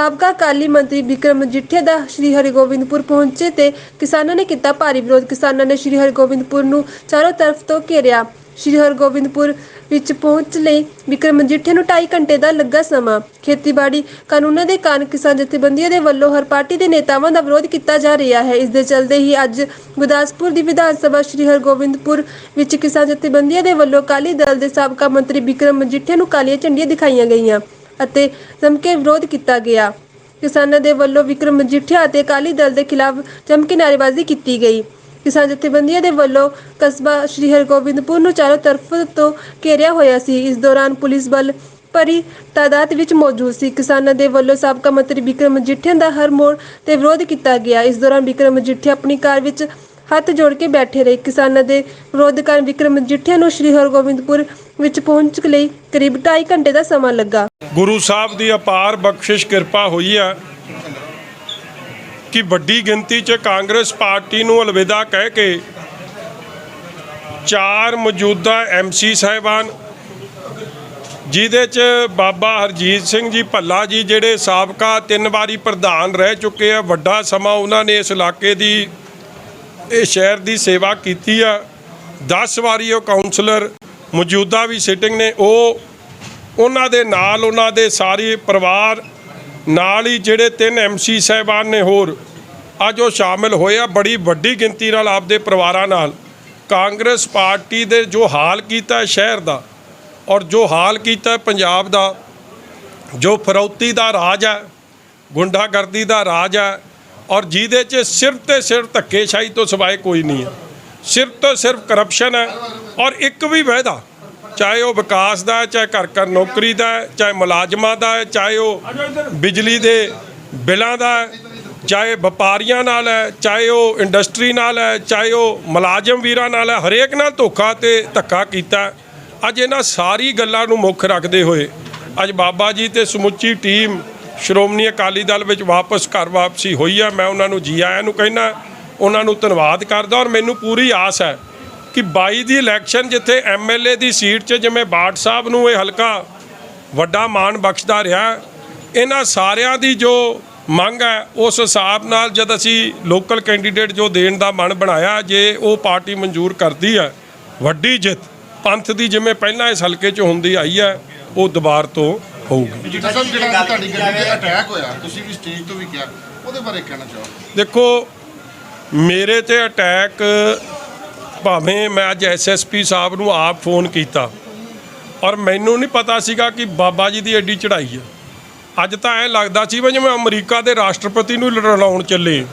ਸਾਬਕਾ ਅਕਾਲੀ ਮੰਤਰੀ ਬਿਕਰਮ ਮਜੀਠੀਆ ਦਾ ਸ਼੍ਰੀ ਹਰਿਗੋਬਿੰਦਪੁਰ ਪਹੁੰਚੇ ਤੇ ਕਿਸਾਨਾਂ ਨੇ ਕੀਤਾ ਭਾਰੀ ਵਿਰੋਧ। ਕਿਸਾਨਾਂ ਨੇ ਸ਼੍ਰੀ ਹਰਿਗੋਬਿੰਦਪੁਰ ਨੂੰ ਚਾਰੋਂ ਤਰਫ ਤੋਂ ਘੇਰਿਆ। ਸ਼੍ਰੀ ਹਰਿਗੋਬਿੰਦਪੁਰ ਵਿੱਚ ਪਹੁੰਚ ਲਈ ਬਿਕਰਮ ਮਜੀਠੀਆ ਨੂੰ 2.5 ਘੰਟੇ ਦਾ ਲੱਗਾ ਸਮਾਂ। ਖੇਤੀਬਾੜੀ ਕਾਨੂੰਨਾਂ ਦੇ ਕਾਰਨ ਕਿਸਾਨ ਜਥੇਬੰਦੀਆਂ ਦੇ ਵੱਲੋਂ ਹਰ ਪਾਰਟੀ ਦੇ ਨੇਤਾਵਾਂ ਦਾ ਵਿਰੋਧ ਕੀਤਾ ਜਾ ਰਿਹਾ ਹੈ। ਇਸ ਦੇ ਚੱਲਦੇ ਹੀ ਅੱਜ ਗੁਰਦਾਸਪੁਰ ਦੀ ਵਿਧਾਨ ਸਭਾ ਸ਼੍ਰੀ ਹਰਿਗੋਬਿੰਦਪੁਰ ਵਿੱਚ ਕਿਸਾਨ ਜਥੇਬੰਦੀਆਂ ਦੇ ਵੱਲੋਂ ਅਕਾਲੀ ਦਲ ਦੇ ਸਾਬਕਾ ਮੰਤਰੀ ਬਿਕਰਮ ਮਜੀਠੀਆ ਨੂੰ ਕਾਲੀਆਂ ਝੰਡੀਆਂ ਦਿਖਾਈਆਂ ਗਈਆਂ ਅਤੇ ਜੰਮ ਕੇ ਵਿਰੋਧ ਕੀਤਾ ਗਿਆ। ਕਿਸਾਨਾਂ ਦੇ ਵੱਲੋਂ ਬਿਕਰਮ ਮਜੀਠੀਆ ਅਤੇ ਅਕਾਲੀ ਦਲ ਦੇ ਖਿਲਾਫ ਜੰਮ ਕੇ ਨਾਅਰੇਬਾਜ਼ੀ ਕੀਤੀ ਗਈ। ਕਿਸਾਨ ਜਥੇਬੰਦੀਆਂ ਦੇ ਵੱਲੋਂ ਕਸਬਾ ਸ਼੍ਰੀ ਹਰਿਗੋਬਿੰਦਪੁਰ ਨੂੰ ਚਾਰੋਂ ਤਰਫ ਤੋਂ ਘੇਰਿਆ ਹੋਇਆ ਸੀ। ਇਸ ਦੌਰਾਨ ਪੁਲਿਸ ਬਲ ਭਰੀ ਤਾਦਾਦ ਵਿੱਚ ਮੌਜੂਦ ਸੀ। ਕਿਸਾਨਾਂ ਦੇ ਵੱਲੋਂ ਸਾਬਕਾ ਮੰਤਰੀ ਬਿਕਰਮ ਮਜੀਠੀਆ ਦਾ ਹਰ ਮੋੜ ਤੇ ਵਿਰੋਧ ਕੀਤਾ ਗਿਆ। ਇਸ ਦੌਰਾਨ ਬਿਕਰਮ ਮਜੀਠੀਆ ਆਪਣੀ ਕਾਰ ਵਿੱਚ ਹੱਥ ਜੋੜ ਕੇ ਬੈਠੇ ਰਹੇ। ਕਿਸਾਨਾਂ ਦੇ ਵਿਰੋਧ ਕਾਰਨ ਬਿਕਰਮ ਮਜੀਠੀਆ ਨੂੰ ਸ਼੍ਰੀ ਹਰਿਗੋਬਿੰਦਪੁਰ ਵਿੱਚ ਪਹੁੰਚ ਲਈ ਕਰੀਬ 2.5 ਘੰਟੇ ਦਾ ਸਮਾਂ ਲੱਗਾ। ਗੁਰੂ ਸਾਹਿਬ ਦੀ ਅਪਾਰ ਬਖਸ਼ਿਸ਼ ਕਿਰਪਾ ਹੋਈ ਹੈ ਕਿ ਵੱਡੀ ਗਿਣਤੀ 'ਚ ਕਾਂਗਰਸ ਪਾਰਟੀ ਨੂੰ ਅਲਵਿਦਾ ਕਹਿ ਕੇ 4 ਮੌਜੂਦਾ MC ਸਾਹਿਬਾਨ, ਜਿਹਦੇ 'ਚ ਬਾਬਾ ਹਰਜੀਤ ਸਿੰਘ ਜੀ ਭੱਲਾ ਜੀ ਜਿਹੜੇ ਸਾਬਕਾ 3 ਵਾਰੀ ਪ੍ਰਧਾਨ ਰਹਿ ਚੁੱਕੇ ਆ, ਵੱਡਾ ਸਮਾਂ ਉਹਨਾਂ ਨੇ ਇਸ ਇਲਾਕੇ ਦੀ ਇਹ ਸ਼ਹਿਰ ਦੀ ਸੇਵਾ ਕੀਤੀ ਆ। 10 ਵਾਰੀ ਉਹ ਕਾਉਂਸਲਰ ਮੌਜੂਦਾ ਵੀ ਸਿਟਿੰਗ ਨੇ। ਉਹਨਾਂ ਦੇ ਨਾਲ ਉਹਨਾਂ ਦੇ ਸਾਰੇ ਪਰਿਵਾਰ ਨਾਲ ਹੀ ਜਿਹੜੇ 3 MC ਸਾਹਿਬਾਨ ਨੇ ਹੋਰ ਅੱਜ ਉਹ ਸ਼ਾਮਿਲ ਹੋਏ ਆ। ਬੜੀ ਵੱਡੀ ਗਿਣਤੀ ਨਾਲ ਆਪਦੇ ਪਰਿਵਾਰਾਂ ਨਾਲ ਕਾਂਗਰਸ ਪਾਰਟੀ ਦੇ ਜੋ ਹਾਲ ਕੀਤਾ ਸ਼ਹਿਰ ਦਾ ਔਰ ਜੋ ਹਾਲ ਕੀਤਾ ਪੰਜਾਬ ਦਾ, ਜੋ ਫਰੌਤੀ ਦਾ ਰਾਜ ਹੈ, ਗੁੰਡਾਗਰਦੀ ਦਾ ਰਾਜ ਹੈ ਔਰ ਜਿਹਦੇ 'ਚ ਸਿਰਫ ਤੇ ਸਿਰਫ ਧੱਕੇਸ਼ਾਹੀ ਤੋਂ ਸਿਵਾਏ ਕੋਈ ਨਹੀਂ ਹੈ। ਸਿਰਫ ਤੋਂ ਸਿਰਫ ਕਰਪਸ਼ਨ ਹੈ ਔਰ ਇੱਕ ਵੀ ਵਾਅਦਾ, ਚਾਹੇ ਉਹ ਵਿਕਾਸ ਦਾ ਹੈ, ਚਾਹੇ ਘਰ ਨੌਕਰੀ ਦਾ ਹੈ, ਚਾਹੇ ਮੁਲਾਜ਼ਮਾਂ ਦਾ ਹੈ, ਚਾਹੇ ਉਹ ਬਿਜਲੀ ਦੇ ਬਿੱਲਾਂ ਦਾ ਹੈ, ਚਾਹੇ ਵਪਾਰੀਆਂ ਨਾਲ ਹੈ, ਚਾਹੇ ਉਹ ਇੰਡਸਟਰੀ ਨਾਲ ਹੈ, ਚਾਹੇ ਉਹ ਮੁਲਾਜ਼ਮ ਵੀਰਾਂ ਨਾਲ ਹੈ, ਹਰੇਕ ਨਾਲ ਧੋਖਾ ਤੇ ਧੱਕਾ ਕੀਤਾ। ਅੱਜ ਇਹਨਾਂ ਸਾਰੀ ਗੱਲਾਂ ਨੂੰ ਮੁੱਖ ਰੱਖਦੇ ਹੋਏ ਅੱਜ ਬਾਬਾ ਜੀ ਤੇ ਸਮੁੱਚੀ ਟੀਮ ਸ਼੍ਰੋਮਣੀ ਅਕਾਲੀ ਦਲ ਵਿੱਚ ਘਰ ਵਾਪਸੀ ਹੋਈ ਹੈ। ਮੈਂ ਉਹਨਾਂ ਨੂੰ ਜੀ ਆਇਆਂ ਨੂੰ ਕਹਿਣਾ, ਉਹਨਾਂ ਨੂੰ ਧੰਨਵਾਦ ਕਰਦਾ ਔਰ ਮੈਨੂੰ ਪੂਰੀ ਆਸ ਹੈ ਕਿ 22 ਦੀ ਇਲੈਕਸ਼ਨ ਜਿੱਥੇ MLA ਦੀ ਸੀਟ 'ਚ ਜਿਵੇਂ ਬਾਠ ਸਾਹਿਬ ਨੂੰ ਇਹ ਹਲਕਾ ਵੱਡਾ ਮਾਣ ਬਖਸ਼ਦਾ ਰਿਹਾ, ਇਹਨਾਂ ਸਾਰਿਆਂ ਦੀ ਜੋ ਮੰਗ ਹੈ ਉਸ ਹਿਸਾਬ ਨਾਲ ਜਦ ਅਸੀਂ ਲੋਕਲ ਕੈਂਡੀਡੇਟ ਜੋ ਦੇਣ ਦਾ ਮਨ ਬਣਾਇਆ, ਜੇ ਉਹ ਪਾਰਟੀ ਮਨਜ਼ੂਰ ਕਰਦੀ ਹੈ, ਵੱਡੀ ਜਿੱਤ ਪੰਥ ਦੀ ਜਿਵੇਂ ਪਹਿਲਾਂ ਇਸ ਹਲਕੇ 'ਚ ਹੁੰਦੀ ਆਈ ਹੈ ਉਹ ਦੁਬਾਰ ਤੋਂ ਹੋਊਗੀ। ਜਿਹੜਾ ਤੁਹਾਡੀ ਗੱਡੀ ਤੇ ਅਟੈਕ ਹੋਇਆ, ਤੁਸੀਂ ਵੀ ਸਟੇਜ ਤੋਂ ਵੀ ਕਿਹਾ, ਉਹਦੇ ਬਾਰੇ ਕਹਿਣਾ ਚਾਹੋ। ਦੇਖੋ, ਮੇਰੇ ਤੇ ਅਟੈਕ ਭਾਵੇਂ ਮੈਂ ਅੱਜ SSP ਸਾਹਿਬ ਨੂੰ ਆਪ ਫੋਨ ਕੀਤਾ ਔਰ ਮੈਨੂੰ ਨਹੀਂ ਪਤਾ ਸੀਗਾ ਕਿ ਬਾਬਾ ਜੀ ਦੀ ਐਡੀ ਚੜ੍ਹਾਈ ਹੈ। ਅੱਜ ਤਾਂ ਐਂ ਲੱਗਦਾ ਸੀ ਵੀ ਜਿਵੇਂ ਅਮਰੀਕਾ ਦੇ ਰਾਸ਼ਟਰਪਤੀ ਨੂੰ ਰਲਾਉਣ ਚੱਲੇ।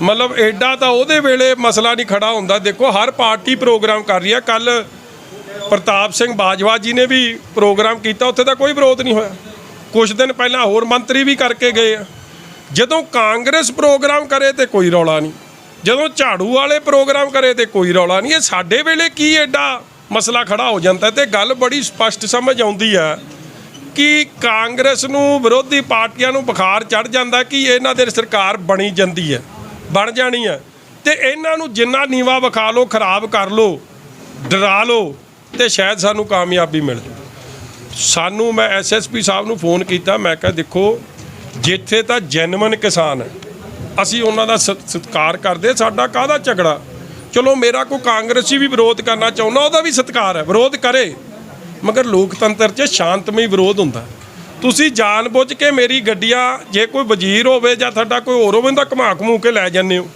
ਮਤਲਬ ਐਡਾ ਤਾਂ ਉਹਦੇ ਵੇਲੇ ਮਸਲਾ ਨਹੀਂ ਖੜਾ ਹੁੰਦਾ। ਦੇਖੋ, ਹਰ ਪਾਰਟੀ ਪ੍ਰੋਗਰਾਮ ਕਰ ਰਹੀ ਹੈ। ਕੱਲ੍ਹ ਪ੍ਰਤਾਪ ਸਿੰਘ ਬਾਜਵਾ ਜੀ ਨੇ ਵੀ ਪ੍ਰੋਗਰਾਮ ਕੀਤਾ, ਉੱਥੇ ਤਾਂ ਕੋਈ ਵਿਰੋਧ ਨਹੀਂ ਹੋਇਆ। ਕੁਝ ਦਿਨ ਪਹਿਲਾਂ ਹੋਰ ਮੰਤਰੀ ਵੀ ਕਰਕੇ ਗਏ ਆ। ਜਦੋਂ ਕਾਂਗਰਸ ਪ੍ਰੋਗਰਾਮ ਕਰੇ ਤੇ ਕੋਈ ਰੌਲਾ ਨਹੀਂ, ਜਦੋਂ ਝਾੜੂ ਵਾਲੇ ਪ੍ਰੋਗਰਾਮ ਕਰੇ ਤੇ ਕੋਈ ਰੌਲਾ ਨਹੀਂ। ਇਹ ਸਾਡੇ ਵੇਲੇ ਕੀ ਐਡਾ ਮਸਲਾ ਖੜਾ ਹੋ ਜਾਂਦਾ। ਤੇ ਗੱਲ ਬੜੀ ਸਪਸ਼ਟ ਸਮਝ ਆਉਂਦੀ ਹੈ ਕਿ ਕਾਂਗਰਸ ਨੂੰ, ਵਿਰੋਧੀ ਪਾਰਟੀਆਂ ਨੂੰ ਬੁਖਾਰ ਚੜ੍ਹ ਜਾਂਦਾ ਕਿ ਇਹਨਾਂ ਦੇ ਸਰਕਾਰ ਬਣ ਜਾਣੀ ਹੈ ਤੇ ਇਹਨਾਂ ਨੂੰ ਜਿੰਨਾ ਨੀਵਾ ਵਿਖਾ ਲਓ, ਖਰਾਬ ਕਰ ਲਓ, ਡਰਾ ਲਓ ਤੇ ਸ਼ਾਇਦ ਸਾਨੂੰ ਕਾਮਯਾਬੀ ਮਿਲ ਜਾਵੇ। ਸਾਨੂੰ ਮੈਂ SSP ਸਾਹਿਬ ਨੂੰ ਫੋਨ ਕੀਤਾ, ਮੈਂ ਕਿਹਾ ਦੇਖੋ, ਜਿੱਥੇ ਤਾਂ ਜੈਨੂਇਨ ਕਿਸਾਨ ਹੈ ਅਸੀਂ ਉਹਨਾਂ ਦਾ ਸਤਿਕਾਰ ਕਰਦੇ, ਸਾਡਾ ਕਾਹਦਾ ਝਗੜਾ। ਚਲੋ, ਮੇਰਾ ਕੋਈ ਕਾਂਗਰਸੀ ਵੀ ਵਿਰੋਧ ਕਰਨਾ ਚਾਹੁੰਦਾ, ਉਹਦਾ ਵੀ ਸਤਿਕਾਰ ਹੈ, ਵਿਰੋਧ ਕਰੇ, ਮਗਰ ਲੋਕਤੰਤਰ 'ਚ ਸ਼ਾਂਤਮਈ ਵਿਰੋਧ ਹੁੰਦਾ। ਤੁਸੀਂ ਜਾਣ ਬੁੱਝ ਕੇ ਮੇਰੀ ਗੱਡੀਆਂ, ਜੇ ਕੋਈ ਵਜ਼ੀਰ ਹੋਵੇ ਜਾਂ ਤੁਹਾਡਾ ਕੋਈ ਹੋਰ ਹੋਵੇ ਤਾਂ ਘੁਮਾ ਕੇ ਲੈ ਜਾਂਦੇ ਹੋ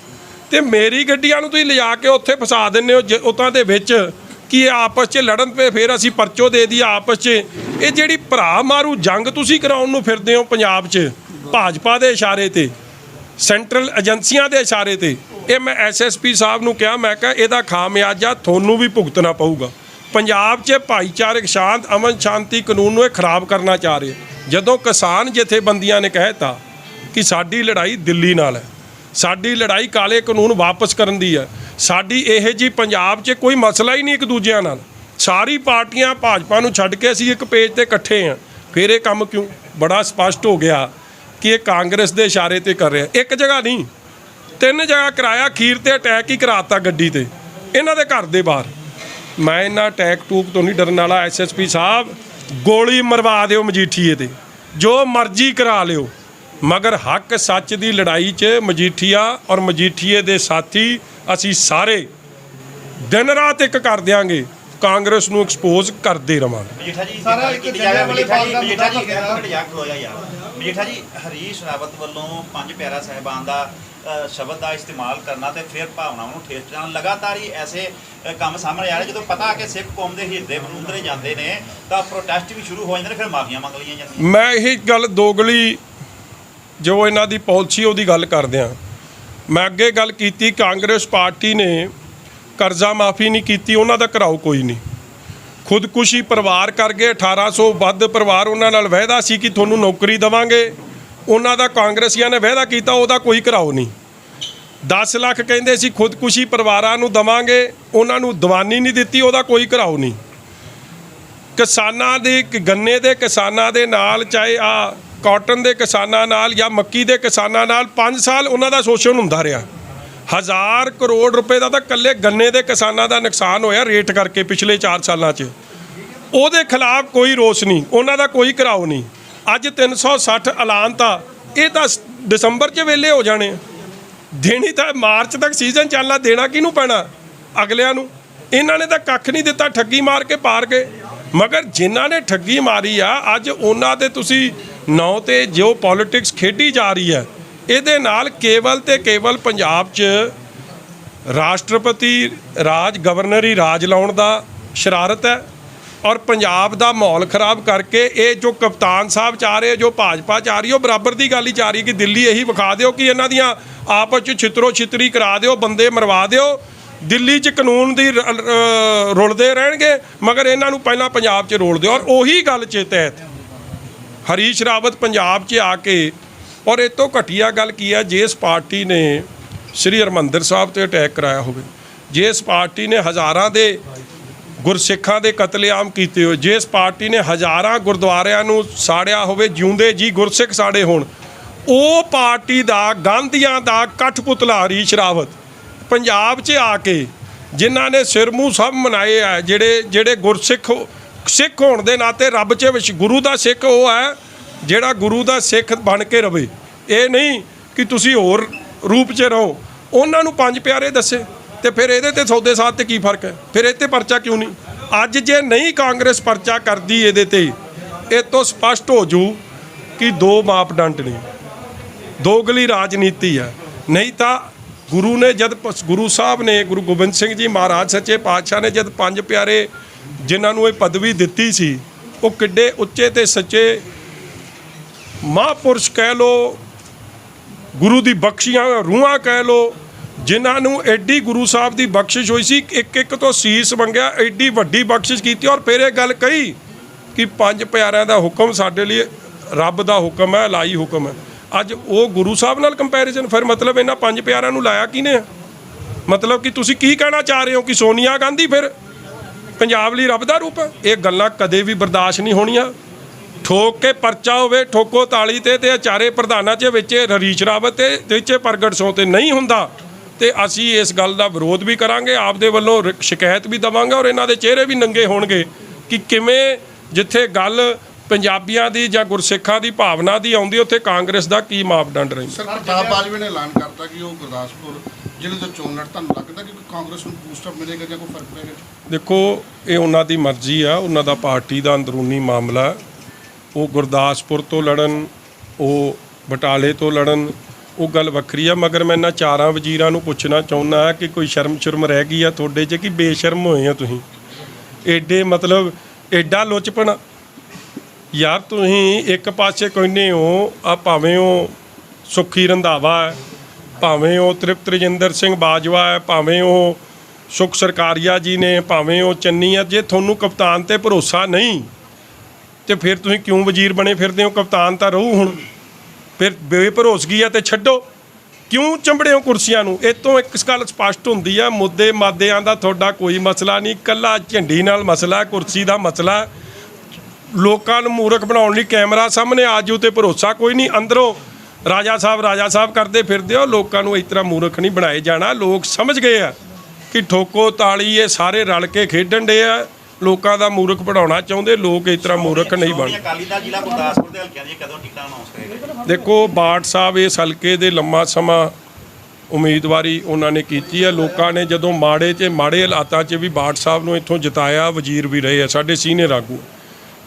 ਤੇ ਮੇਰੀ ਗੱਡੀਆਂ ਨੂੰ ਤੁਸੀਂ ਲਿਜਾ ਕੇ ਉੱਥੇ ਫਸਾ ਦਿੰਦੇ ਹੋ ਉਤਾਂ ਦੇ ਵਿੱਚ ਕਿ ਇਹ ਆਪਸ 'ਚ ਲੜਨ ਪਏ, ਫਿਰ ਅਸੀਂ ਪਰਚੋ ਦੇ ਦਈਏ ਆਪਸ 'ਚ। ਇਹ ਜਿਹੜੀ ਭਰਾ ਮਾਰੂ ਜੰਗ ਤੁਸੀਂ ਕਰਾਉਣ ਨੂੰ ਫਿਰਦੇ ਹੋ ਪੰਜਾਬ 'ਚ ਭਾਜਪਾ ਦੇ ਇਸ਼ਾਰੇ 'ਤੇ, ਸੈਂਟਰਲ ਏਜੰਸੀਆਂ ਦੇ ਇਸ਼ਾਰੇ 'ਤੇ, ਇਹ ਮੈਂ SSP ਸਾਹਿਬ ਨੂੰ ਕਿਹਾ, ਮੈਂ ਕਿਹਾ ਇਹਦਾ ਖਾਮਿਆਜ਼ਾ ਤੁਹਾਨੂੰ ਵੀ ਭੁਗਤਣਾ ਪਊਗਾ। ਪੰਜਾਬ 'ਚ ਭਾਈਚਾਰਕ ਸ਼ਾਂਤ, ਅਮਨ ਸ਼ਾਂਤੀ ਕਾਨੂੰਨ ਨੂੰ ਇਹ ਖਰਾਬ ਕਰਨਾ ਚਾਹ ਰਹੇ। ਜਦੋਂ ਕਿਸਾਨ ਜਥੇਬੰਦੀਆਂ ਨੇ ਕਹਿਤਾ ਕਿ ਸਾਡੀ ਲੜਾਈ ਦਿੱਲੀ ਨਾਲ ਹੈ, ਸਾਡੀ ਲੜਾਈ ਕਾਲੇ ਕਾਨੂੰਨ ਵਾਪਸ ਕਰਨ ਦੀ ਹੈ, ਸਾਡੀ ਇਹ ਜੀ ਪੰਜਾਬ 'ਚ ਕੋਈ ਮਸਲਾ ਹੀ ਨਹੀਂ ਇੱਕ ਦੂਜਿਆਂ ਨਾਲ, ਸਾਰੀ ਪਾਰਟੀਆਂ ਭਾਜਪਾ ਨੂੰ ਛੱਡ ਕੇ ਅਸੀਂ ਇੱਕ ਪੇਜ ਤੇ ਇਕੱਠੇ ਹਾਂ, ਫਿਰ ਇਹ ਕੰਮ ਕਿਉਂ? ਬੜਾ ਸਪਸ਼ਟ ਹੋ ਗਿਆ ਕਿ ਇਹ ਕਾਂਗਰਸ ਦੇ ਇਸ਼ਾਰੇ ਤੇ ਕਰ ਰਿਹਾ। ਇੱਕ ਜਗ੍ਹਾ ਨਹੀਂ, 3 ਜਗ੍ਹਾ ਕਰਾਇਆ, ਅਖੀਰ ਤੇ ਅਟੈਕ ਹੀ ਕਰਾਤਾ ਗੱਡੀ ਤੇ ਇਹਨਾਂ ਦੇ ਘਰ ਦੇ ਬਾਹਰ। ਮੈਂ ਇਹਨਾਂ ਅਟੈਕ ਟੂਕ ਤੋਂ ਨਹੀਂ ਡਰਨ ਵਾਲਾ। SSP ਸਾਹਿਬ, ਗੋਲੀ ਮਰਵਾ ਦਿਓ ਮਜੀਠੀਏ ਤੇ, ਜੋ ਮਰਜ਼ੀ ਕਰਾ ਲਿਓ, ਮਗਰ ਹੱਕ ਸੱਚ ਦੀ ਲੜਾਈ 'ਚ ਮਜੀਠੀਆ ਔਰ ਮਜੀਠੀਏ ਦੇ ਸਾਥੀ ਅਸੀਂ ਸਾਰੇ ਦਿਨ ਰਾਤ ਇੱਕ ਕਰ ਦਿਆਂਗੇ, ਕਾਂਗਰਸ ਨੂੰ ਐਕਸਪੋਜ਼ ਕਰਦੇ ਰਵਾਂਗੇ। ਮਜੀਠਾ ਜੀ ਸਾਰਾ ਗੱਲ ਇੱਕ ਕੀਤੀ ਜਲਿਆਂ ਜਾਵੇ ਵਾਲੇ ਬਾਗ ਦਾ ਮਜੀਠਾ ਜੀ ਮੁੱਦਾ ਤਾਂ ਮਜ਼ਾਕ ਹੋਇਆ ਯਾਰ। ਮਜੀਠਾ ਜੀ ਹਰੀਸ਼ ਰਾਵਤ ਵੱਲੋਂ ਪੰਜ ਪਿਆਰਾ ਸਾਹਿਬਾਨ ਦਾ ਸ਼ਬਦ ਦਾ ਇਸਤੇਮਾਲ ਕਰਨਾ ਤੇ ਫਿਰ ਭਾਵਨਾਵਾਂ ਨੂੰ ਠੇਸ ਪਹੁੰਚਾਉਣਾ, ਲਗਾਤਾਰ ਹੀ ਐਸੇ ਕੰਮ ਸਾਹਮਣੇ ਆ ਰਹੇ। ਜਦੋਂ ਪਤਾ ਕਿ ਸਿੱਖ ਕੌਮ ਦੇ ਹਿਰਦੇ ਬਲੂੰਦਰੇ ਜਾਂਦੇ ਨੇ ਤਾਂ ਪ੍ਰੋਟੈਸਟ ਵੀ ਸ਼ੁਰੂ ਹੋ ਜਾਂਦੇ ਨੇ, ਫਿਰ ਮਾਫੀਆਂ ਮੰਗ ਲਈਆਂ ਜਾਂਦੀਆਂ। ਮੈਂ ਇਹੀ ਗੱਲ ਦੋਗਲੀ ਜੋ ਇਹਨਾਂ ਦੀ ਪਾਲਿਸੀ ਉਹਦੀ ਗੱਲ ਕਰਦੇ ਹਾਂ। ਮੈਂ ਅੱਗੇ ਗੱਲ ਕੀਤੀ, ਕਾਂਗਰਸ ਪਾਰਟੀ ਨੇ ਕਰਜ਼ਾ ਮਾਫੀ ਨਹੀਂ ਕੀਤੀ, ਉਹਨਾਂ ਦਾ ਘਰਾਓ ਕੋਈ ਨਹੀਂ। ਖੁਦਕੁਸ਼ੀ ਪਰਿਵਾਰ ਕਰ ਗਏ, 1800 ਵੱਧ ਪਰਿਵਾਰ ਉਹਨਾਂ ਨਾਲ ਵਾਅਦਾ ਸੀ ਕਿ ਤੁਹਾਨੂੰ ਨੌਕਰੀ ਦੇਵਾਂਗੇ, ਉਹਨਾਂ ਦਾ ਕਾਂਗਰਸੀਆਂ ਨੇ ਵਾਅਦਾ ਕੀਤਾ, ਉਹਦਾ ਕੋਈ ਘਰਾਓ ਨਹੀਂ। 10 ਲੱਖ ਕਹਿੰਦੇ ਸੀ ਖੁਦਕੁਸ਼ੀ ਪਰਿਵਾਰਾਂ ਨੂੰ ਦੇਵਾਂਗੇ, ਉਹਨਾਂ ਨੂੰ ਦੀਵਾਨੀ ਨਹੀਂ ਦਿੱਤੀ, ਉਹਦਾ ਕੋਈ ਘਰਾਓ ਨਹੀਂ। ਕਿਸਾਨਾਂ ਦੇ ਗੰਨੇ ਦੇ ਕਿਸਾਨਾਂ ਦੇ ਨਾਲ, ਚਾਹੇ ਆ ਕਾਟਨ ਦੇ ਕਿਸਾਨਾਂ ਨਾਲ ਜਾਂ ਮੱਕੀ ਦੇ ਕਿਸਾਨਾਂ ਨਾਲ 5 ਸਾਲ ਉਹਨਾਂ ਦਾ ਸ਼ੋਸ਼ਣ ਹੁੰਦਾ ਰਿਹਾ। 1000 ਕਰੋੜ ਰੁਪਏ ਦਾ ਤਾਂ ਇਕੱਲੇ ਗੰਨੇ ਦੇ ਕਿਸਾਨਾਂ ਦਾ ਨੁਕਸਾਨ ਹੋਇਆ ਰੇਟ ਕਰਕੇ ਪਿਛਲੇ 4 ਸਾਲਾਂ 'ਚ। ਉਹਦੇ ਖਿਲਾਫ ਕੋਈ ਰੋਸ ਨਹੀਂ, ਉਹਨਾਂ ਦਾ ਕੋਈ ਘਰਾਓ ਨਹੀਂ। ਅੱਜ 360 ਐਲਾਨ ਤਾਂ ਇਹ ਤਾਂ ਦਸੰਬਰ 'ਚ ਵੇਲੇ ਹੋ ਜਾਣੇ, ਦੇਣੀ ਤਾਂ ਮਾਰਚ ਤੱਕ ਸੀਜ਼ਨ ਚੱਲਣਾ, ਦੇਣਾ ਕਿਹਨੂੰ ਪੈਣਾ? ਅਗਲਿਆਂ ਨੂੰ। ਇਹਨਾਂ ਨੇ ਤਾਂ ਕੱਖ ਨਹੀਂ ਦਿੱਤਾ, ਠੱਗੀ ਮਾਰ ਕੇ ਪਾਰ ਗਏ। ਮਗਰ ਜਿਨ੍ਹਾਂ ਨੇ ਠੱਗੀ ਮਾਰੀ ਆ, ਅੱਜ ਉਹਨਾਂ ਦੇ ਤੁਸੀਂ ਨਾਂ ਤੇ ਜੋ ਪੋਲਿਟਿਕਸ ਖੇਡੀ ਜਾ ਰਹੀ ਹੈ, ਇਹਦੇ ਨਾਲ ਕੇਵਲ ਤੇ ਕੇਵਲ ਪੰਜਾਬ 'ਚ ਰਾਸ਼ਟਰਪਤੀ ਰਾਜ, ਗਵਰਨਰੀ ਰਾਜ ਲਾਉਣ ਦਾ ਸ਼ਰਾਰਤ ਹੈ ਔਰ ਪੰਜਾਬ ਦਾ ਮਾਹੌਲ ਖਰਾਬ ਕਰਕੇ ਇਹ ਜੋ ਕਪਤਾਨ ਸਾਹਿਬ ਚਾਹ ਰਹੇ, ਜੋ ਭਾਜਪਾ ਚਾਹ ਰਹੀ, ਉਹ ਬਰਾਬਰ ਦੀ ਗੱਲ ਹੀ ਚਾਹ ਰਹੀ ਕਿ ਦਿੱਲੀ ਇਹੀ ਵਿਖਾ ਦਿਓ ਕਿ ਇਹਨਾਂ ਦੀਆਂ ਆਪਸ 'ਚ ਛਿੱਤਰੋ ਛਿੱਤਰੀ ਕਰਾ ਦਿਓ, ਬੰਦੇ ਮਰਵਾ ਦਿਓ, ਦਿੱਲੀ 'ਚ ਕਾਨੂੰਨ ਦੀ ਰੁਲਦੇ ਰਹਿਣਗੇ, ਮਗਰ ਇਹਨਾਂ ਨੂੰ ਪਹਿਲਾਂ ਪੰਜਾਬ 'ਚ ਰੋਲ ਦਿਓ। ਔਰ ਉਹੀ ਗੱਲ 'ਚ ਤਹਿਤ ਹਰੀਸ਼ ਰਾਵਤ ਪੰਜਾਬ 'ਚ ਆ ਕੇ, ਔਰ ਇਹ ਤੋਂ ਘਟੀਆ ਗੱਲ ਕੀ ਹੈ, ਜਿਸ ਪਾਰਟੀ ਨੇ ਸ੍ਰੀ ਹਰਿਮੰਦਰ ਸਾਹਿਬ 'ਤੇ ਅਟੈਕ ਕਰਾਇਆ ਹੋਵੇ, ਜਿਸ ਪਾਰਟੀ ਨੇ ਹਜ਼ਾਰਾਂ ਦੇ ਗੁਰਸਿੱਖਾਂ ਦੇ ਕਤਲੇਆਮ ਕੀਤੇ ਹੋਏ, ਜਿਸ ਪਾਰਟੀ ਨੇ ਹਜ਼ਾਰਾਂ ਗੁਰਦੁਆਰਿਆਂ ਨੂੰ ਸਾੜਿਆ ਹੋਵੇ, ਜਿਉਂਦੇ ਜੀ ਗੁਰਸਿੱਖ ਸਾੜੇ ਹੋਣ, ਉਹ ਪਾਰਟੀ ਦਾ ਗਾਂਧੀਆਂ ਦਾ ਕਠਪੁਤਲਾ ਹਰੀਸ਼ ਰਾਵਤ ਪੰਜਾਬ 'ਚ ਆ ਕੇ, ਜਿਨ੍ਹਾਂ ਨੇ ਸਿਰ ਮੂੰਹ ਸਭ ਮਨਾਏ ਆ, ਜਿਹੜੇ ਗੁਰਸਿੱਖ ਸਿੱਖ ਹੋਣ ਦੇ ਨਾਤੇ ਰੱਬ 'ਚ ਗੁਰੂ ਦਾ ਸਿੱਖ ਉਹ ਹੈ ਜਿਹੜਾ ਗੁਰੂ ਦਾ ਸਿੱਖ ਬਣ ਕੇ ਰਵੇ, ਇਹ ਨਹੀਂ ਕਿ ਤੁਸੀਂ ਹੋਰ ਰੂਪ 'ਚ ਰਹੋ। ਉਹਨਾਂ ਨੂੰ ਪੰਜ ਪਿਆਰੇ ਦੱਸੇ ਤੇ ਫਿਰ ਇਹਦੇ ਤੇ ਸੌਦੇ ਸਾਧ ਤੇ ਕੀ ਫਰਕ ਹੈ? ਫਿਰ ਇਹ 'ਤੇ ਪਰਚਾ ਕਿਉਂ ਨਹੀਂ? ਅੱਜ ਜੇ ਨਹੀਂ ਕਾਂਗਰਸ ਪਰਚਾ ਕਰਦੀ ਇਹਦੇ ਤੇ, ਇਹ ਤੋਂ ਸਪਸ਼ਟ ਹੋ ਜੂ ਕਿ ਦੋ ਮਾਪਦੰਡ ਨੇ, ਦੋਗਲੀ ਰਾਜਨੀਤੀ ਹੈ। ਨਹੀਂ ਤਾਂ ਗੁਰੂ ਨੇ ਜਦ ਗੁਰੂ ਸਾਹਿਬ ਨੇ, ਗੁਰੂ ਗੋਬਿੰਦ ਸਿੰਘ ਜੀ ਮਹਾਰਾਜ ਸੱਚੇ ਪਾਤਸ਼ਾਹ ਨੇ ਜਦ ਪੰਜ ਪਿਆਰੇ ਜਿਨ੍ਹਾਂ ਨੂੰ ਇਹ ਪਦਵੀ ਦਿੱਤੀ ਸੀ, ਉਹ ਕਿੱਡੇ ਉੱਚੇ ਤੇ ਸੱਚੇ ਮਹਾਂਪੁਰਸ਼ ਕਹਿ ਲਓ, ਗੁਰੂ ਦੀ ਬਖਸ਼ੀਆਂ ਰੂਹਾਂ ਕਹਿ ਲਓ, ਜਿਨ੍ਹਾਂ ਨੂੰ ਐਡੀ ਗੁਰੂ ਸਾਹਿਬ ਦੀ ਬਖਸ਼ਿਸ਼ ਹੋਈ ਸੀ, ਇੱਕ ਇੱਕ ਤੋਂ ਸੀਸ ਮੰਗਿਆ, ਐਡੀ ਵੱਡੀ ਬਖਸ਼ਿਸ਼ ਕੀਤੀ। ਔਰ ਫਿਰ ਇਹ ਗੱਲ ਕਹੀ ਕਿ ਪੰਜ ਪਿਆਰਿਆਂ ਦਾ ਹੁਕਮ ਸਾਡੇ ਲਈ ਰੱਬ ਦਾ ਹੁਕਮ ਹੈ, ਇਲਾਹੀ ਹੁਕਮ ਹੈ। ਅੱਜ ਉਹ ਗੁਰੂ ਸਾਹਿਬ ਨਾਲ ਕੰਪੈਰੀਜ਼ਨ, ਫਿਰ ਮਤਲਬ ਇਹਨਾਂ ਪੰਜ ਪਿਆਰਿਆਂ ਨੂੰ ਲਾਇਆ ਕਿਹਨੇ? ਮਤਲਬ ਕਿ ਤੁਸੀਂ ਕੀ ਕਹਿਣਾ ਚਾਹ ਰਹੇ ਹੋ ਕਿ ਸੋਨੀਆ ਗਾਂਧੀ ਫਿਰ ਪੰਜਾਬ ਲਈ ਰੱਬ ਦਾ ਰੂਪ ਹੈ? ਇਹ ਗੱਲਾਂ ਕਦੇ ਵੀ ਬਰਦਾਸ਼ਤ ਨਹੀਂ ਹੋਣੀਆਂ। ਠੋਕ ਕੇ ਪਰਚਾ ਹੋਵੇ, ਠੋਕੋ ਤਾਲੀ ਤੇ ਚਾਰੇ ਪ੍ਰਧਾਨਾਂ 'ਚ ਵਿੱਚ ਹਰੀਸ਼ ਰਾਵਤ ਤੇ ਵਿੱਚ ਪ੍ਰਗਟ ਸਿੰਘ ਤੇ ਨਹੀਂ ਹੁੰਦਾ ਤੇ ਅਸੀਂ ਇਸ ਗੱਲ ਦਾ ਵਿਰੋਧ ਵੀ ਕਰਾਂਗੇ, ਆਪਦੇ ਵੱਲੋਂ ਸ਼ਿਕਾਇਤ ਵੀ ਦੇਵਾਂਗੇ ਔਰ ਇਹਨਾਂ ਦੇ ਚਿਹਰੇ ਵੀ ਨੰਗੇ ਹੋਣਗੇ ਕਿ ਕਿਵੇਂ ਜਿੱਥੇ ਗੱਲ ਪੰਜਾਬੀਆਂ ਦੀ ਜਾਂ ਗੁਰਸਿੱਖਾਂ ਦੀ ਭਾਵਨਾ ਦੀ ਆਉਂਦੀ, ਉੱਥੇ ਕਾਂਗਰਸ ਦਾ ਕੀ ਮਾਪਦੰਡ ਰਹਿੰਦਾ। ਸਰ, ਪ੍ਰਤਾਪ ਬਾਜਵਾ ਨੇ ਐਲਾਨ ਕਰਤਾ ਕਿ ਉਹ ਗੁਰਦਾਸਪੁਰ ਜ਼ਿਲ੍ਹੇ ਤੋਂ ਚੋਣ ਲੜ, ਤੁਹਾਨੂੰ ਲੱਗਦਾ ਕਿ ਕਾਂਗਰਸ ਨੂੰ ਬੂਸਟਅਪ ਮਿਲੇਗਾ ਜਾਂ ਕੋਈ ਫਰਕ ਪਏਗਾ? ਦੇਖੋ, ਇਹ ਉਹਨਾਂ ਦੀ ਮਰਜ਼ੀ ਆ, ਉਹਨਾਂ ਦਾ ਪਾਰਟੀ ਦਾ ਅੰਦਰੂਨੀ ਮਾਮਲਾ। ਉਹ ਗੁਰਦਾਸਪੁਰ ਤੋਂ ਲੜਨ, ਉਹ ਬਟਾਲੇ ਤੋਂ ਲੜਨ, ਉਹ ਗੱਲ ਵੱਖਰੀ ਆ। ਮਗਰ ਮੈਂ ਇਹਨਾਂ ਚਾਰਾਂ ਵਜ਼ੀਰਾਂ ਨੂੰ ਪੁੱਛਣਾ ਚਾਹੁੰਦਾ ਕਿ ਕੋਈ ਸ਼ਰਮ ਰਹਿ ਗਈ ਆ ਤੁਹਾਡੇ 'ਚ ਕਿ ਬੇਸ਼ਰਮ ਹੋਏ ਆ ਤੁਸੀਂ? ਐਡੇ ਮਤਲਬ ਐਡਾ ਲੁੱਚਪਣ ਯਾਰ। ਤੁਸੀਂ ਇੱਕ ਪਾਸੇ ਕਹਿੰਦੇ ਹੋ ਆ, ਭਾਵੇਂ ਉਹ ਸੁੱਖੀ ਰੰਧਾਵਾ ਹੈ, ਭਾਵੇਂ ਉਹ ਤ੍ਰਿਪਤ ਰਜਿੰਦਰ ਸਿੰਘ ਬਾਜਵਾ ਹੈ, ਭਾਵੇਂ ਉਹ ਸੁਖ ਸਰਕਾਰੀਆ ਜੀ ਨੇ, ਭਾਵੇਂ ਉਹ ਚੰਨੀ ਆ। ਜੇ ਤੁਹਾਨੂੰ ਕਪਤਾਨ 'ਤੇ ਭਰੋਸਾ ਨਹੀਂ ਤੇ ਫਿਰ ਤੁਸੀਂ ਕਿਉਂ ਵਜ਼ੀਰ ਬਣੇ ਫਿਰਦੇ ਹੋ? ਕਪਤਾਨ ਤਾਂ ਰਹੂ ਹੁਣ, ਫਿਰ ਬੇਭਰੋਸਗੀ ਆ ਤੇ ਛੱਡੋ, ਕਿਉਂ ਚੰਬੜੇ ਹੋ ਕੁਰਸੀਆਂ ਨੂੰ? ਇਹ ਤੋਂ ਇੱਕ ਗੱਲ ਸਪਸ਼ਟ ਹੁੰਦੀ ਆ, ਮੁੱਦੇ ਮਾਦਿਆਂ ਦਾ ਤੁਹਾਡਾ ਕੋਈ ਮਸਲਾ ਨਹੀਂ, ਇਕੱਲਾ ਝੰਡੀ ਨਾਲ ਮਸਲਾ, ਕੁਰਸੀ ਦਾ ਮਸਲਾ। ਲੋਕਾਂ ਨੂੰ ਮੂਰਖ ਬਣਾਉਣ ਲਈ ਕੈਮਰਾ ਸਾਹਮਣੇ ਆ ਜਾਊ ਤੇ ਭਰੋਸਾ ਕੋਈ ਨਹੀਂ। ਅੰਦਰੋਂ ਰਾਜਾ ਸਾਹਿਬ ਕਰਦੇ ਫਿਰਦੇ ਹੋ। ਲੋਕਾਂ ਨੂੰ ਇਸ ਤਰ੍ਹਾਂ ਮੂਰਖ ਨਹੀਂ ਬਣਾਏ ਜਾਣਾ। ਲੋਕ ਸਮਝ ਗਏ ਆ ਕਿ ਠੋਕੋ ਤਾਲੀ ਇਹ ਸਾਰੇ ਰਲ ਕੇ ਖੇਡਣ ਡੇ ਆ ਲੋਕਾਂ ਦਾ ਮੂਰਖ ਬਣਾਉਣਾ ਚਾਹੁੰਦੇ। ਲੋਕ ਇਸ ਤਰ੍ਹਾਂ ਮੂਰਖ ਨਹੀਂ ਸ਼੍ਰੋਮਣੀ ਬਣ। ਅਕਾਲੀ ਦਲ ਜ਼ਿਲ੍ਹਾ ਗੁਰਦਾਸਪੁਰ ਦੇ ਹਲਕਿਆਂ ਦੀਆਂ ਕਦੋਂ ਟਿਕਟਾਂ ਅਨਾਉਂਸ ਕਰੇਗਾ? ਦੇਖੋ ਬਾਟ ਸਾਹਿਬ ਇਸ ਹਲਕੇ ਦੇ ਲੰਮਾ ਸਮਾਂ ਉਮੀਦਵਾਰੀ ਉਹਨਾਂ ਨੇ ਕੀਤੀ ਹੈ। ਲੋਕਾਂ ਨੇ ਜਦੋਂ ਮਾੜੇ ਹਾਲਾਤਾਂ 'ਚ ਵੀ ਬਾਟ ਸਾਹਿਬ ਨੂੰ ਇੱਥੋਂ ਜਿਤਾਇਆ, ਵਜ਼ੀਰ ਵੀ ਰਹੇ ਆ, ਸਾਡੇ ਸੀਨੀਅਰ ਆਗੂ।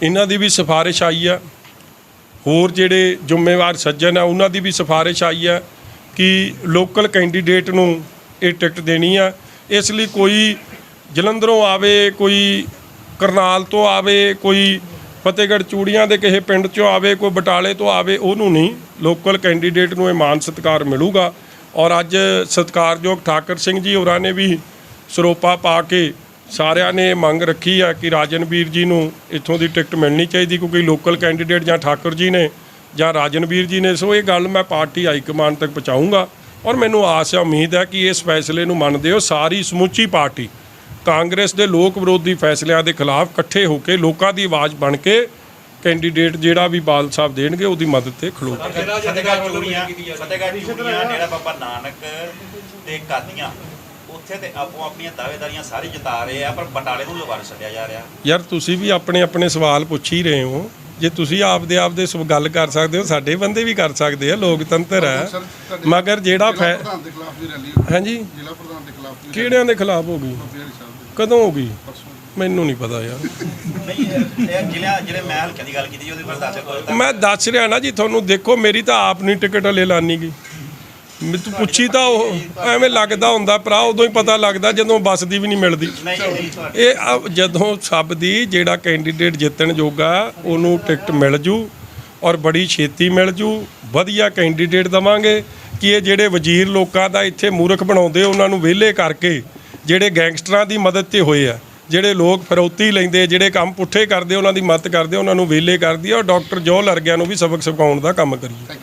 ਇਹਨਾਂ ਦੀ ਵੀ ਸਿਫਾਰਿਸ਼ ਆਈ ਆ, ਹੋਰ ਜਿਹੜੇ ਜ਼ਿੰਮੇਵਾਰ ਸੱਜਣ ਆ ਉਹਨਾਂ ਦੀ ਵੀ ਸਿਫਾਰਿਸ਼ ਆਈ ਆ ਕਿ ਲੋਕਲ ਕੈਂਡੀਡੇਟ ਨੂੰ ਇਹ ਟਿਕਟ ਦੇਣੀ ਆ। ਇਸ ਲਈ ਕੋਈ ਜਲੰਧਰੋਂ ਆਵੇ, ਕੋਈ ਕਰਨਾਲ ਤੋਂ ਆਵੇ, ਕੋਈ ਫਤਿਹਗੜ੍ਹ ਚੂੜੀਆਂ ਦੇ ਕਿਸੇ ਪਿੰਡ 'ਚੋਂ ਆਵੇ, ਕੋਈ ਬਟਾਲੇ ਤੋਂ ਆਵੇ, ਉਹਨੂੰ ਨਹੀਂ, ਲੋਕਲ ਕੈਂਡੀਡੇਟ ਨੂੰ ਇਹ ਮਾਨ ਸਤਿਕਾਰ ਮਿਲੂਗਾ। ਔਰ ਅੱਜ ਸਤਿਕਾਰਯੋਗ ਠਾਕਰ ਸਿੰਘ ਜੀ ਹੋਰਾਂ ਨੇ ਵੀ ਸਰੋਪਾ ਪਾ ਕੇ ਸਾਰਿਆਂ ਨੇ ਮੰਗ ਰੱਖੀ ਆ ਕਿ ਰਾਜਨਵੀਰ ਜੀ ਨੂੰ ਇੱਥੋਂ ਦੀ ਟਿਕਟ ਮਿਲਣੀ ਚਾਹੀਦੀ, ਕਿਉਂਕਿ ਲੋਕਲ ਕੈਂਡੀਡੇਟ ਜਾਂ ਠਾਕਰ ਜੀ ਨੇ ਜਾਂ ਰਾਜਨਵੀਰ ਜੀ ਨੇ। ਸੋ ਇਹ ਗੱਲ ਮੈਂ ਪਾਰਟੀ ਹਾਈਕਮਾਂਡ ਤੱਕ ਪਹੁੰਚਾਊਂਗਾ ਔਰ ਮੈਨੂੰ ਆਸ ਹੈ, ਉਮੀਦ ਹੈ ਕਿ ਇਸ ਫੈਸਲੇ ਨੂੰ ਮੰਨਦੇ ਹੋ ਸਾਰੀ ਸਮੁੱਚੀ ਪਾਰਟੀ ਕਾਂਗਰਸ ਦੇ ਲੋਕ ਵਿਰੋਧੀ ਫੈਸਲਿਆਂ ਦੇ ਖਿਲਾਫ ਇਕੱਠੇ ਹੋ ਕੇ ਲੋਕਾਂ ਦੀ ਆਵਾਜ਼ ਬਣ ਕੇ ਕੈਂਡੀਡੇਟ ਜਿਹੜਾ ਵੀ ਬਾਲ ਸਾਹਿਬ ਦੇਣਗੇ ਉਹਦੀ ਮਦਦ ਤੇ ਖਲੋਗੇ। ਫਤਿਹਗੜ੍ਹ ਚੂੜੀਆਂ ਡੇਰਾ ਬਾਬਾ ਨਾਨਕ ਤੇ ਕਾਦੀਆਂ ਉੱਥੇ ਤੇ ਆਪੋ ਆਪਣੀਆਂ ਦਾਅਵੇਦਾਰੀਆਂ ਸਾਰੇ ਜਿਤਾ ਰਹੇ ਆ, ਪਰ ਬਟਾਲੇ ਨੂੰ ਲਵਾਰ ਛੱਡਿਆ ਜਾ ਰਿਹਾ। ਯਾਰ ਤੁਸੀਂ ਵੀ ਆਪਣੇ ਆਪਣੇ ਸਵਾਲ ਪੁੱਛ ਹੀ ਰਹੇ ਹੋ। ਜੇ ਤੁਸੀਂ ਆਪਦੇ ਗੱਲ ਕਰ ਸਕਦੇ ਹੋ, ਸਾਡੇ ਬੰਦੇ ਵੀ ਕਰ ਸਕਦੇ ਆ, ਲੋਕਤੰਤਰ ਹੈ। ਮਗਰ ਜਿਹੜਾ ਪ੍ਰਧਾਨ ਦੇ ਖਿਲਾਫ ਵੀ ਰੈਲੀ ਹਾਂਜੀ ਜ਼ਿਲ੍ਹਾ ਪ੍ਰਧਾਨ ਦੇ ਖਿਲਾਫ ਵੀ ਕਿਹੜਿਆਂ ਦੇ ਖਿਲਾਫ ਹੋ ਗਈ, ਫੇਰ ਸਾਹਿਬ ਕਦੋਂ ਹੋ ਗਈ, ਪਰਸੋਂ ਮੈਨੂੰ ਨਹੀਂ ਪਤਾ ਯਾਰ। ਨਹੀਂ ਇਹ ਜਿਹੜੇ ਮੈਂ ਹਲਕਿਆਂ ਦੀ ਗੱਲ ਕੀਤੀ ਜੀ, ਉਹਦੇ ਬਾਰੇ ਦੱਸ ਦਿਓ। ਮੈਂ ਦੱਸ ਰਿਹਾ ਨਾ ਜੀ ਤੁਹਾਨੂੰ। ਦੇਖੋ ਮੇਰੀ ਤਾਂ ਆਪ ਨਹੀਂ ਟਿਕਟ ਹਲੇ ਲਾਨੀ ਗਈ। ਮੈਨੂੰ ਪੁੱਛੀ ਤਾਂ ਉਹ ਐਵੇਂ ਲੱਗਦਾ ਹੁੰਦਾ ਭਰਾ, ਉਦੋਂ ਹੀ ਪਤਾ ਲੱਗਦਾ ਜਦੋਂ ਬੱਸ ਦੀ ਵੀ ਨਹੀਂ ਮਿਲਦੀ। ਇਹ ਜਦੋਂ ਸਭ ਦੀ ਜਿਹੜਾ ਕੈਂਡੀਡੇਟ ਜਿੱਤਣ ਜੋਗਾ ਉਹਨੂੰ ਟਿਕਟ ਮਿਲ ਜੂ ਔਰ ਬੜੀ ਛੇਤੀ ਮਿਲ ਜੂ। ਵਧੀਆ ਕੈਂਡੀਡੇਟ ਦੇਵਾਂਗੇ ਕਿ ਇਹ ਜਿਹੜੇ ਵਜ਼ੀਰ ਲੋਕਾਂ ਦਾ ਇੱਥੇ ਮੂਰਖ ਬਣਾਉਂਦੇ ਉਹਨਾਂ ਨੂੰ ਵਿਹਲੇ ਕਰਕੇ, ਜਿਹੜੇ ਗੈਂਗਸਟਰਾਂ ਦੀ ਮਦਦ ਤੇ ਹੋਏ ਆ, ਜਿਹੜੇ ਲੋਕ ਫਿਰੌਤੀ ਲੈਂਦੇ, ਜਿਹੜੇ ਕੰਮ ਪੁੱਠੇ ਕਰਦੇ, ਉਹਨਾਂ ਦੀ ਮਦਦ ਕਰਦੇ, ਉਹਨਾਂ ਨੂੰ ਵਿਹਲੇ ਕਰਦੀ ਆ। ਔਰ ਡਾਕਟਰ ਜੋਹਲ ਵਰਗਿਆਂ ਨੂੰ ਵੀ ਸਬਕ ਸਿਖਾਉਣ ਦਾ ਕੰਮ ਕਰੀਏ।